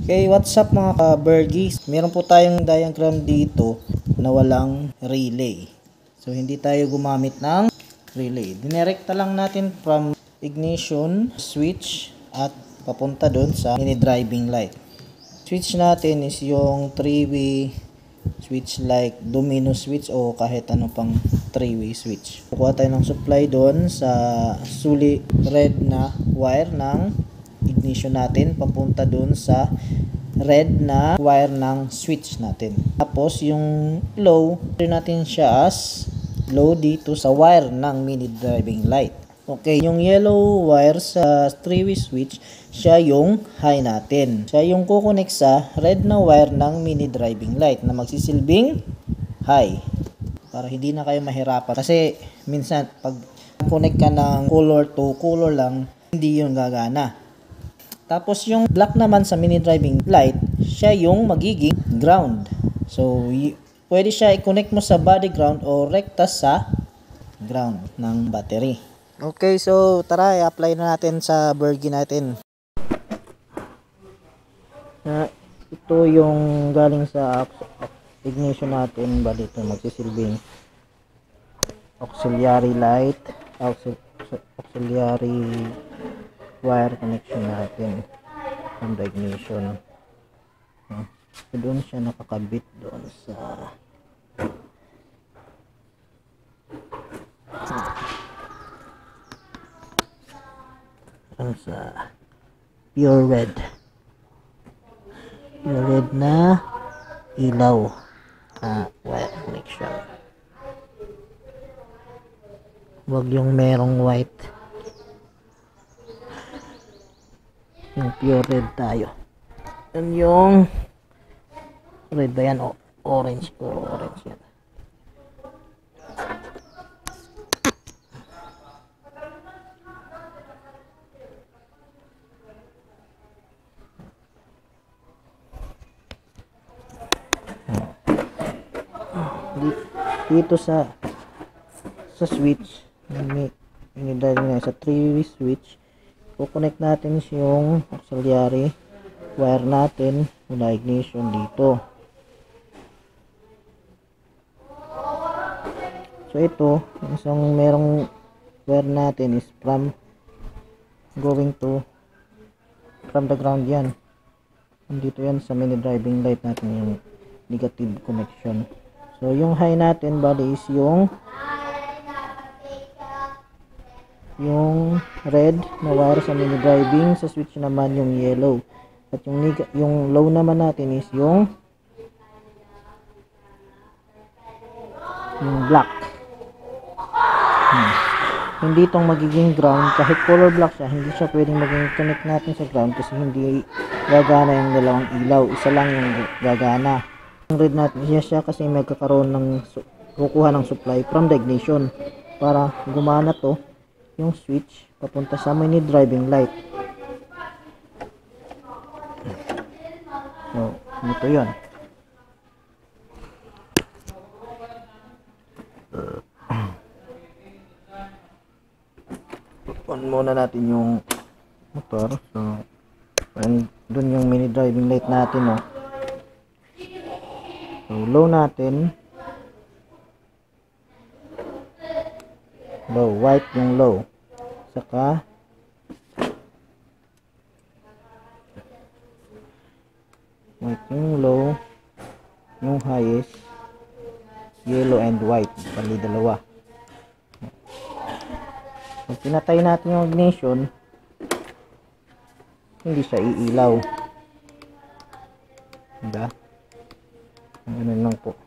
Okay, what's up mga ka-Bergies? Meron po tayong diagram dito na walang relay. So, hindi tayo gumamit ng relay. Dinirekta lang natin from ignition, switch, at papunta doon sa mini driving light. Switch natin is yung 3-way switch like domino switch o kahit ano pang 3-way switch. Kukuha tayo ng supply doon sa suli red na wire ng ignition natin papunta doon sa red na wire ng switch natin. Tapos yung low, natin siya as low dito sa wire ng mini driving light. Okay, yung yellow wire sa 3-way switch, siya yung high natin. Siya yung kukonek sa red na wire ng mini driving light na magsisilbing high. Para hindi na kayo mahirapan. Kasi minsan pag connect ka ng color to color lang, hindi yun gagana. Tapos yung black naman sa mini driving light, siya yung magiging ground. So, pwede siya i-connect mo sa body ground o rekta sa ground ng battery. Okay, so tara, i-apply na natin sa Bergy natin. Ito yung galing sa ignition natin, bali ito magsisilbing auxiliary light, auxiliary wire connection natin from the ignition. So, doon siya nakakabit doon sa pure red na ilaw wire connection. Wag yung merong white, yung pure red tayo. Yan yung red ba yan? Orange. Orange yan. Dito sa switch ini dahil nga sa 3-way switch, kukonect natin yung auxiliary wire natin mula ignition dito. So ito, isang merong wire natin is from the ground yan. Dito yan sa mini driving light natin yung negative connection. So yung high natin bali is yung red na wire sa mini driving, sa switch naman yung yellow. At yung low naman natin is yung black. Hindi itong magiging ground, kahit color black siya, hindi siya pwedeng maging connect natin sa ground kasi hindi gagana yung dalawang ilaw, isa lang yung gagana. Yung red natin siya kasi magkakaroon ng kukuha ng supply from the ignition para gumana to yung switch papunta sa mini driving light. So, ito yun. On muna natin yung motor. So, dun yung mini driving light natin, no? So, low natin. Low, white yung low. Saka white yung low, yung highest yellow and white, bali dalawa. Pag pinatay natin yung ignition, hindi siya iilaw, diba? Ganun lang po.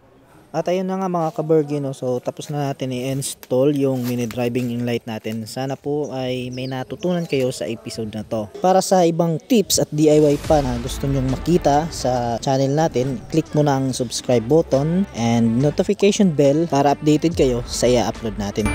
At ayun na nga mga ka-Bergy, no? So tapos na natin i-install yung mini driving light natin. Sana po ay may natutunan kayo sa episode na to. Para sa ibang tips at DIY pa na gusto nyong makita sa channel natin, click mo na ang subscribe button and notification bell para updated kayo sa i-upload natin.